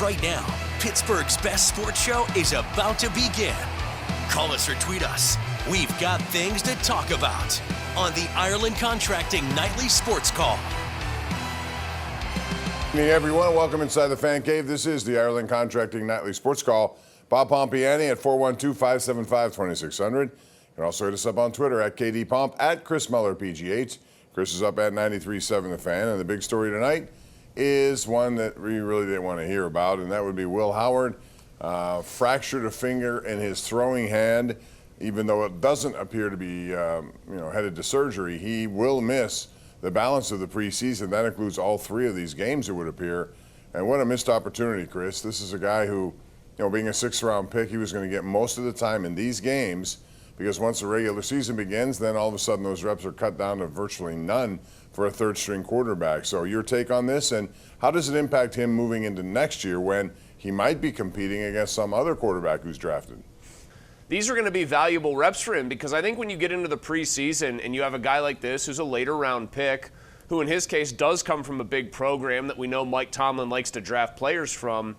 Right now, Pittsburgh's best sports show is about to begin. Call us or tweet us. We've got things to talk about on the Ireland Contracting Nightly Sports Call. Good evening, everyone. Welcome inside the Fan Cave. This is the Ireland Contracting Nightly Sports Call. Bob Pompeani at 412-575-2600. You can also hit us up on Twitter at KDPomp, at Chris Mueller PGH. Chris is up at 93.7 The Fan, and the big story tonight is one that we really didn't want to hear about, and that would be Will Howard fractured a finger in his throwing hand. Even though it doesn't appear to be headed to surgery, he will miss the balance of the preseason. That includes all three of these games, it would appear. And what a missed opportunity, Chris. This is a guy who, being a sixth-round pick, he was going to get most of the time in these games, because once the regular season begins, then all of a sudden those reps are cut down to virtually none for a third-string quarterback. So your take on this, and how does it impact him moving into next year when he might be competing against some other quarterback who's drafted? These are going to be valuable reps for him, because I think when you get into the preseason and you have a guy like this who's a later-round pick, who in his case does come from a big program that we know Mike Tomlin likes to draft players from,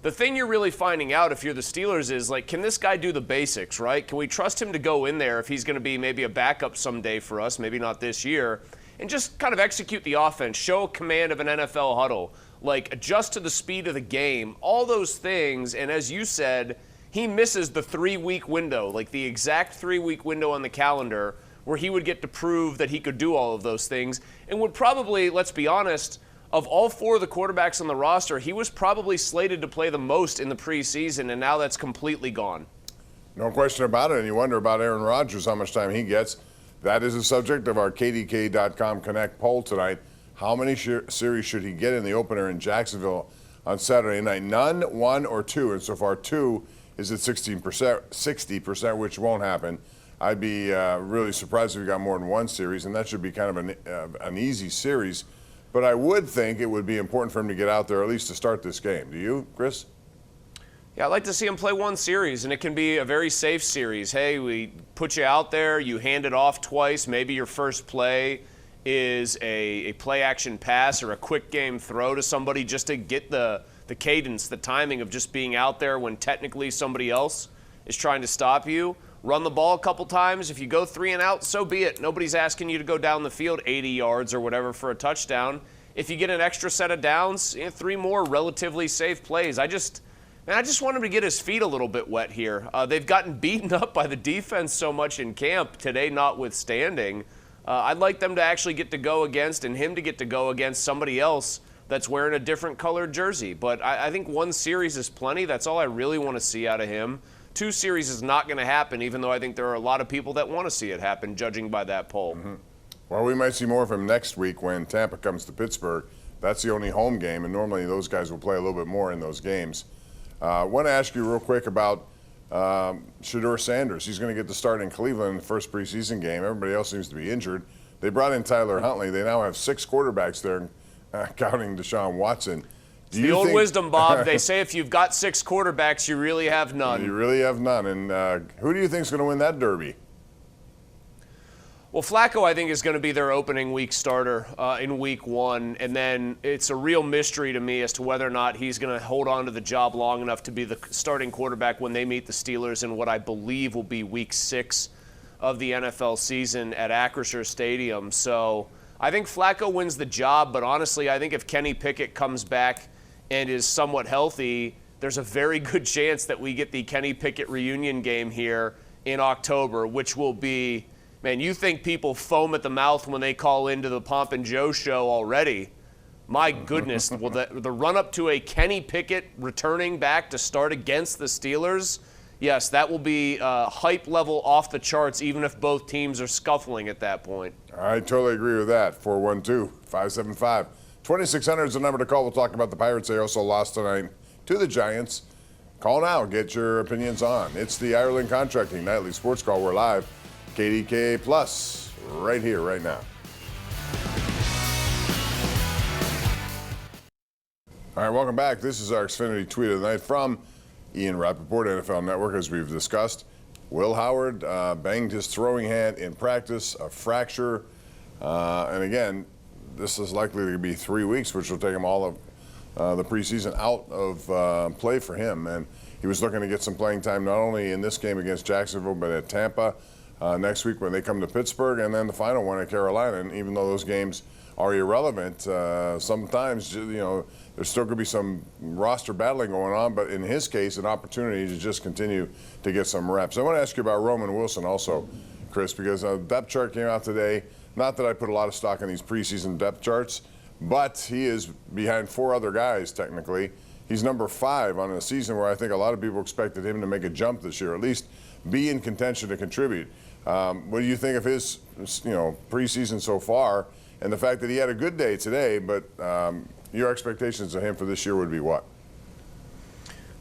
the thing you're really finding out if you're the Steelers is, can this guy do the basics, right? Can we trust him to go in there if he's going to be maybe a backup someday for us, maybe not this year, and just kind of execute the offense, show a command of an NFL huddle, adjust to the speed of the game, all those things. And as you said, he misses the 3-week window, the exact 3-week window on the calendar where he would get to prove that he could do all of those things, and would probably, let's be honest, of all four of the quarterbacks on the roster, he was probably slated to play the most in the preseason, and now that's completely gone. No question about it, and you wonder about Aaron Rodgers, how much time he gets. That is the subject of our KDKA.com Connect poll tonight. How many series should he get in the opener in Jacksonville on Saturday night? None, 1, or 2, and so far 2 is at 60%, which won't happen. I'd be really surprised if we got more than one series, and that should be kind of an easy series. But I would think it would be important for him to get out there at least to start this game. Do you, Chris? Yeah, I'd like to see him play one series, and it can be a very safe series. Hey, we put you out there, you hand it off twice. Maybe your first play is a play-action pass or a quick game throw to somebody just to get the cadence, the timing of just being out there when technically somebody else is trying to stop you. Run the ball a couple times. If you go 3 and out, so be it. Nobody's asking you to go down the field 80 yards or whatever for a touchdown. If you get an extra set of downs, 3 more relatively safe plays. I just want him to get his feet a little bit wet here. They've gotten beaten up by the defense so much in camp, today notwithstanding. I'd like them to actually get to go against, and him to get to go against somebody else that's wearing a different colored jersey. But I think one series is plenty. That's all I really want to see out of him. 2 series is not going to happen, even though I think there are a lot of people that want to see it happen, judging by that poll. Mm-hmm. Well, we might see more of him next week when Tampa comes to Pittsburgh. That's the only home game, and normally those guys will play a little bit more in those games. I want to ask you real quick about Shedeur Sanders. He's going to get the start in Cleveland in the first preseason game. Everybody else seems to be injured. They brought in Tyler Huntley. They now have 6 quarterbacks there, counting Deshaun Watson. The old wisdom, Bob. They say if you've got 6 quarterbacks, you really have none. You really have none. And who do you think is going to win that derby? Well, Flacco, I think, is going to be their opening week starter in week 1. And then it's a real mystery to me as to whether or not he's going to hold on to the job long enough to be the starting quarterback when they meet the Steelers in what I believe will be week 6 of the NFL season at Acrisure Stadium. So I think Flacco wins the job. But honestly, I think if Kenny Pickett comes back and is somewhat healthy, there's a very good chance that we get the Kenny Pickett reunion game here in October, which will be, man, you think people foam at the mouth when they call into the Pomp and Joe show already. My goodness, will the run-up to a Kenny Pickett returning back to start against the Steelers, yes, that will be hype level off the charts, even if both teams are scuffling at that point. I totally agree with that. 412-575. 2600 is the number to call. We'll talk about the Pirates. They also lost tonight to the Giants. Call now. Get your opinions on. It's the Ireland Contracting Nightly Sports Call. We're live. KDKA Plus right here, right now. All right, welcome back. This is our Xfinity Tweet of the Night from Ian Rappaport, NFL Network, as we've discussed. Will Howard banged his throwing hand in practice, a fracture. And again, this is likely to be 3 weeks, which will take him all of the preseason out of play for him, and he was looking to get some playing time not only in this game against Jacksonville, but at Tampa next week when they come to Pittsburgh, and then the final one at Carolina. And even though those games are irrelevant, sometimes there still could be some roster battling going on, but in his case, an opportunity to just continue to get some reps. I want to ask you about Roman Wilson also, Chris, because a depth chart came out today. Not that I put a lot of stock in these preseason depth charts, but he is behind 4 other guys technically. He's number 5 on a season where I think a lot of people expected him to make a jump this year, at least be in contention to contribute. What do you think of his preseason so far, and the fact that he had a good day today, but your expectations of him for this year would be what?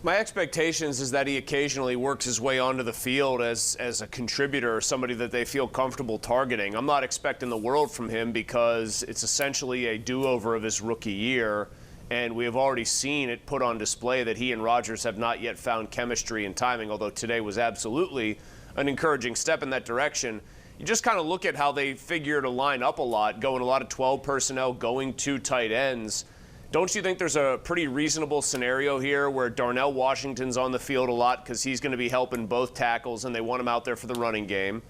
My expectations is that he occasionally works his way onto the field as a contributor or somebody that they feel comfortable targeting. I'm not expecting the world from him because it's essentially a do-over of his rookie year, and we have already seen it put on display that he and Rodgers have not yet found chemistry and timing, although today was absolutely an encouraging step in that direction. You just kind of look at how they figure to line up a lot, going a lot of 12 personnel, going 2 tight ends. Don't you think there's a pretty reasonable scenario here where Darnell Washington's on the field a lot because he's going to be helping both tackles and they want him out there for the running game?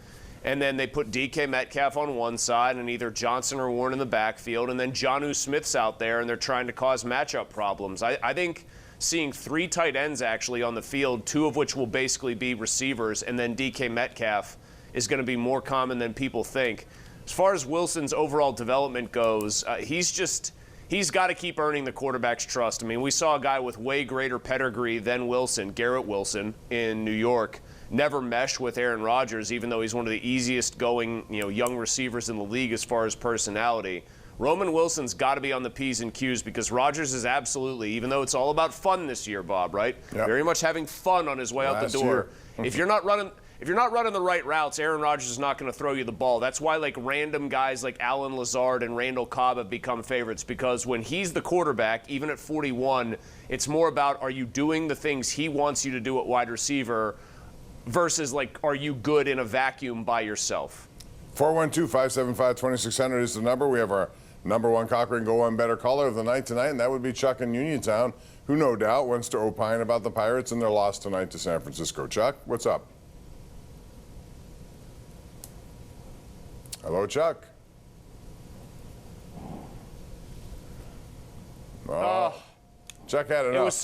And then they put DK Metcalf on one side and either Johnson or Warren in the backfield, and then Jonnu Smith's out there and they're trying to cause matchup problems. I think seeing 3 tight ends actually on the field, 2 of which will basically be receivers, and then DK Metcalf is going to be more common than people think. As far as Wilson's overall development goes, he's got to keep earning the quarterback's trust. I mean, we saw a guy with way greater pedigree than Wilson, Garrett Wilson, in New York, never mesh with Aaron Rodgers, even though he's one of the easiest going, young receivers in the league as far as personality. Roman Wilson's got to be on the P's and Q's because Rodgers is absolutely, even though it's all about fun this year, Bob, right? Yep. Very much having fun on his way out the door. If you're not running the right routes, Aaron Rodgers is not going to throw you the ball. That's why random guys like Alan Lazard and Randall Cobb have become favorites, because when he's the quarterback, even at 41, it's more about are you doing the things he wants you to do at wide receiver versus are you good in a vacuum by yourself? 412-575-2600 is the number. We have our number 1 Cochran Go One Better caller of the night tonight, and that would be Chuck in Uniontown, who no doubt wants to opine about the Pirates and their loss tonight to San Francisco. Chuck, what's up? Hello, Chuck. Chuck had enough.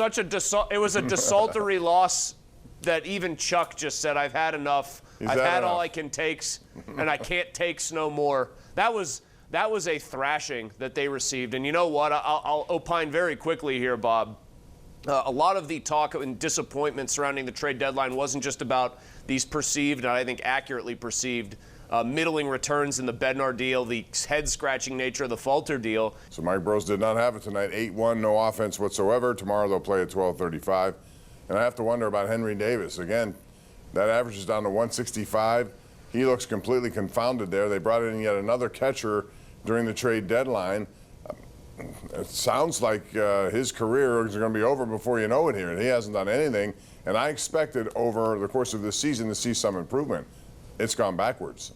It was a desultory loss that even Chuck just said, "I've had enough. I've had all I can takes, and I can't takes no more." That was a thrashing that they received. And you know what? I'll opine very quickly here, Bob. A lot of the talk and disappointment surrounding the trade deadline wasn't just about these perceived, and I think accurately perceived, middling returns in the Bednar deal, the head-scratching nature of the Falter deal. So Mike Bros did not have it tonight. 8-1, no offense whatsoever. Tomorrow they'll play at 12:35. And I have to wonder about Henry Davis. Again, that average is down to 165. He looks completely confounded there. They brought in yet another catcher during the trade deadline. It sounds like his career is going to be over before you know it here. He hasn't done anything. And I expected over the course of this season to see some improvement. It's gone backwards.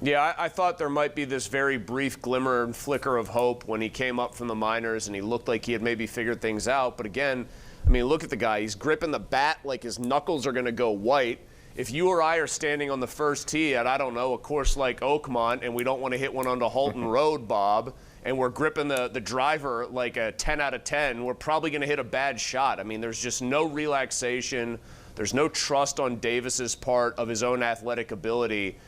Yeah, I thought there might be this very brief glimmer and flicker of hope when he came up from the minors and he looked like he had maybe figured things out. But again, I mean, look at the guy. He's gripping the bat like his knuckles are going to go white. If you or I are standing on the first tee at, I don't know, a course like Oakmont, and we don't want to hit one onto Halton Road, Bob, and we're gripping the driver like a 10 out of 10, we're probably going to hit a bad shot. I mean, there's just no relaxation. There's no trust on Davis's part of his own athletic ability.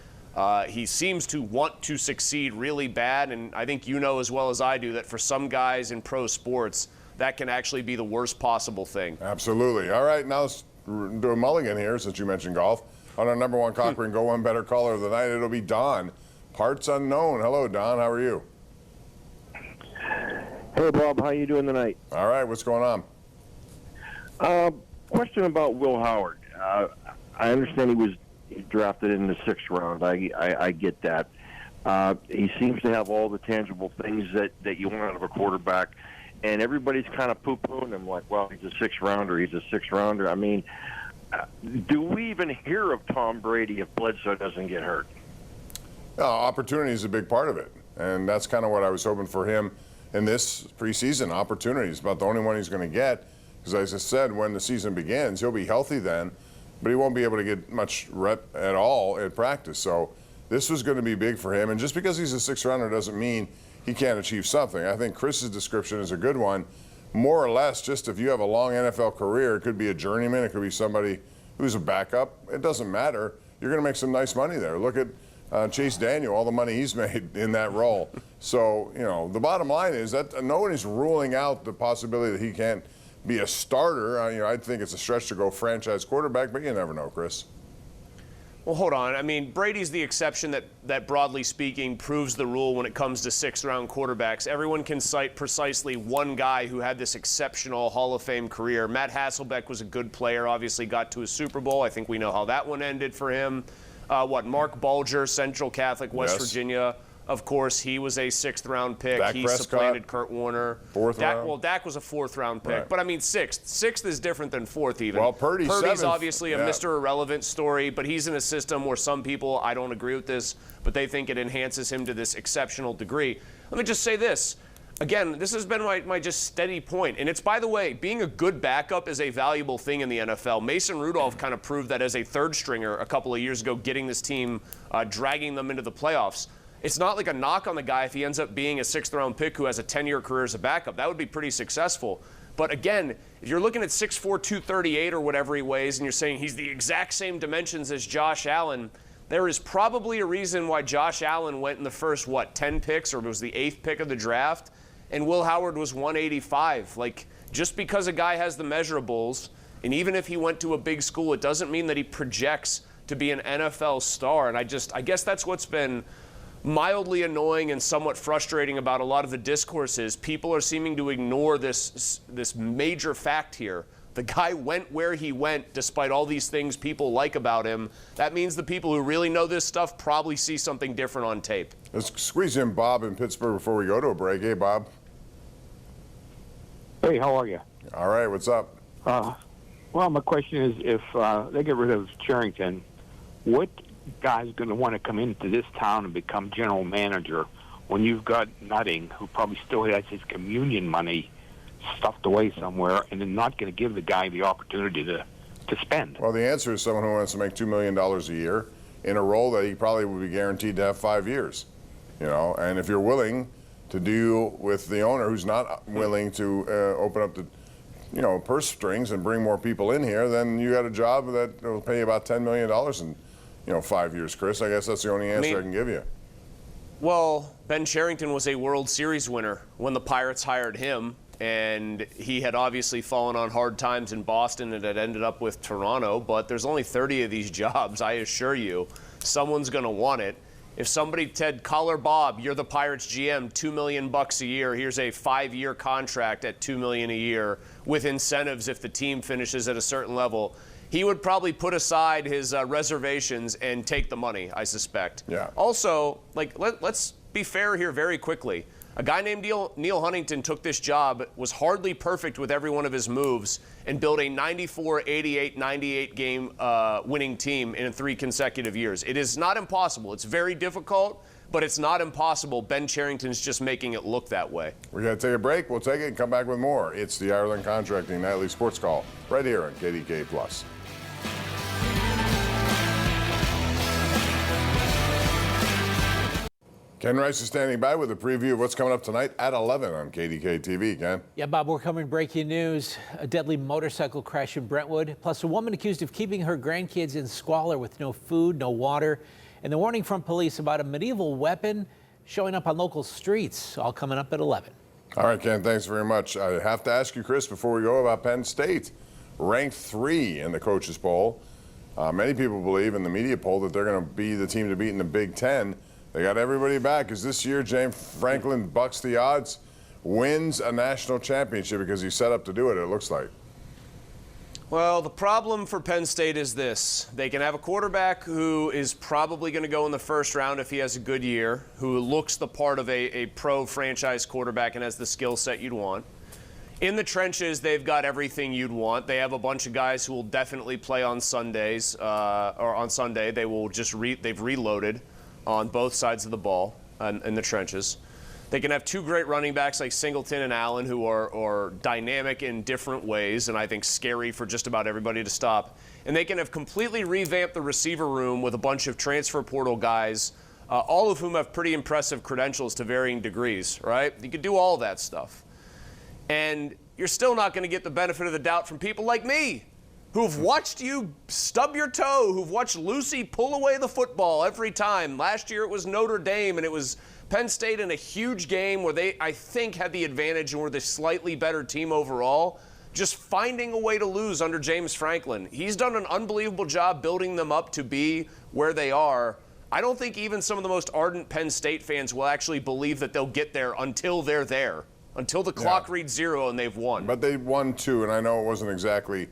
He seems to want to succeed really bad, and I think you know as well as I do that for some guys in pro sports, that can actually be the worst possible thing. Absolutely. All right, now let's do a mulligan here since you mentioned golf. On our number 1 Cochran Go One Better caller of the night, it'll be Don. Parts unknown. Hello, Don. How are you? Hey, Bob. How you doing tonight? All right. What's going on? Question about Will Howard. I understand he was drafted in the 6th round. I get that. He seems to have all the tangible things that you want out of a quarterback, and everybody's kind of poo-pooing him like, well, he's a 6th rounder. He's a 6th rounder. I mean, do we even hear of Tom Brady if Bledsoe doesn't get hurt? Opportunity is a big part of it, and that's kind of what I was hoping for him in this preseason opportunity. It's about the only one he's going to get, because as I said, when the season begins, he'll be healthy then, but he won't be able to get much rep at all at practice. So this was going to be big for him, and just because he's a sixth rounder doesn't mean he can't achieve something. I think Chris's description is a good one. More or less, just if you have a long NFL career, it could be a journeyman, it could be somebody who's a backup. It doesn't matter. You're going to make some nice money there. Look at Chase Daniel, all the money he's made in that role. So, you know, the bottom line is that nobody's ruling out the possibility that he can't be a starter. You know, I think it's a stretch to go franchise quarterback, but you never know, Chris. Well, hold on. I mean, Brady's the exception that broadly speaking, proves the rule when it comes to sixth-round quarterbacks. Everyone can cite precisely one guy who had this exceptional Hall of Fame career. Matt Hasselbeck was a good player, obviously got to a Super Bowl. I think we know how that one ended for him. Mark Bulger, Central Catholic, West Virginia. Of course, he was a sixth-round pick. Dak he Prescott, supplanted Kurt Warner. Fourth round. Well, Dak was a fourth-round pick. Right. But, I mean, sixth. Sixth is different than fourth even. Well, Purdy's Purdy's seventh. obviously a Mr. Irrelevant story, but he's in a system where some people, I don't agree with this, but they think it enhances him to this exceptional degree. Let me just say this. Again, this has been my just steady point. And it's, by the way, being a good backup is a valuable thing in the NFL. Mason Rudolph kind of proved that as a third stringer a couple of years ago, getting this team, dragging them into the playoffs. It's not like a knock on the guy if he ends up being a sixth-round pick who has a 10-year career as a backup. That would be pretty successful. But again, if you're looking at 6'4", 238 or whatever he weighs, and you're saying he's the exact same dimensions as Josh Allen, there is probably a reason why Josh Allen went in the first, 10 picks, or was the 8th pick of the draft, and Will Howard was 185. Like, just because a guy has the measurables, and even if he went to a big school, it doesn't mean that he projects to be an NFL star. And I guess that's what's been mildly annoying and somewhat frustrating about a lot of the discourses. People are seeming to ignore this major fact here. The guy went where he went despite all these things people like about him. That means the people who really know this stuff probably see something different on tape. Let's squeeze in Bob in Pittsburgh before we go to a break. Hey, Bob. Hey, how are you? All right, what's up? Well, my question is, if they get rid of Charrington, what guy's going to want to come into this town and become general manager when you've got Nutting, who probably still has his communion money stuffed away somewhere, and then not going to give the guy the opportunity to spend? Well, the answer is someone who wants to make $2 million a year in a role that he probably would be guaranteed to have 5 years. You know, and if you're willing to deal with the owner who's not willing to open up the, purse strings and bring more people in here, then you got a job that will pay you about $10 million in 5 years, Chris. I guess that's the only answer I can give you. Well, Ben Cherington was a World Series winner when the Pirates hired him, and he had obviously fallen on hard times in Boston and had ended up with Toronto, but there's only 30 of these jobs. I assure you, someone's going to want it. If somebody said, "Caller Bob, you're the Pirates GM, $2 million a year. Here's a 5-year contract at $2 million a year with incentives if the team finishes at a certain level," he would probably put aside his reservations and take the money, I suspect. Yeah. Also, let's be fair here very quickly. A guy named Neil Huntington took this job, was hardly perfect with every one of his moves, and built a 94, 88, 98 game winning team in 3 consecutive years. It is not impossible. It's very difficult, but it's not impossible. Ben Cherington's just making it look that way. We're going to take a break. We'll take it and come back with more. It's the Ireland Contracting Nightly Sports Call right here on KDKA+. Ken Rice is standing by with a preview of what's coming up tonight at 11 on KDKA-TV. Ken? Yeah, Bob, we're covering breaking news. A deadly motorcycle crash in Brentwood, plus a woman accused of keeping her grandkids in squalor with no food, no water, and the warning from police about a medieval weapon showing up on local streets, all coming up at 11. All right, Ken, thanks very much. I have to ask you, Chris, before we go, about Penn State. Ranked 3 in the coaches poll. Many people believe in the media poll that they're going to be the team to beat in the Big Ten. They got everybody back. Is this year James Franklin bucks the odds, wins a national championship because he's set up to do it, it looks like? Well, the problem for Penn State is this. They can have a quarterback who is probably going to go in the first round if he has a good year, who looks the part of a pro franchise quarterback and has the skill set you'd want. In the trenches, they've got everything you'd want. They have a bunch of guys who will definitely play on Sundays, or on Sunday. They will just they've reloaded on both sides of the ball in the trenches. They can have two great running backs like Singleton and Allen who are dynamic in different ways and I think scary for just about everybody to stop. And they can have completely revamped the receiver room with a bunch of transfer portal guys, all of whom have pretty impressive credentials to varying degrees, right? You could do all that stuff. And you're still not going to get the benefit of the doubt from people like me, who've watched you stub your toe, who've watched Lucy pull away the football every time. Last year it was Notre Dame, and it was Penn State in a huge game where they, I think, had the advantage and were the slightly better team overall, just finding a way to lose under James Franklin. He's done an unbelievable job building them up to be where they are. I don't think even some of the most ardent Penn State fans will actually believe that they'll get there until they're there, until the clock reads 0 and they've won. But they won 2, and I know it wasn't exactly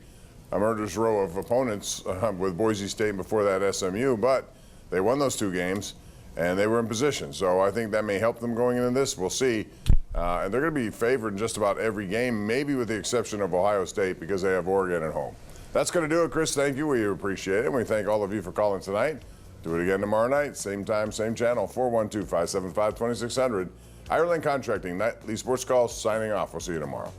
a murderous row of opponents with Boise State before that SMU, but they won those 2 games, and they were in position. So I think that may help them going into this. We'll see. And they're going to be favored in just about every game, maybe with the exception of Ohio State because they have Oregon at home. That's going to do it, Chris. Thank you. We appreciate it. And we thank all of you for calling tonight. Do it again tomorrow night, same time, same channel, 412-575-2600. Ireland Contracting, Nightly Sports Call, signing off. We'll see you tomorrow.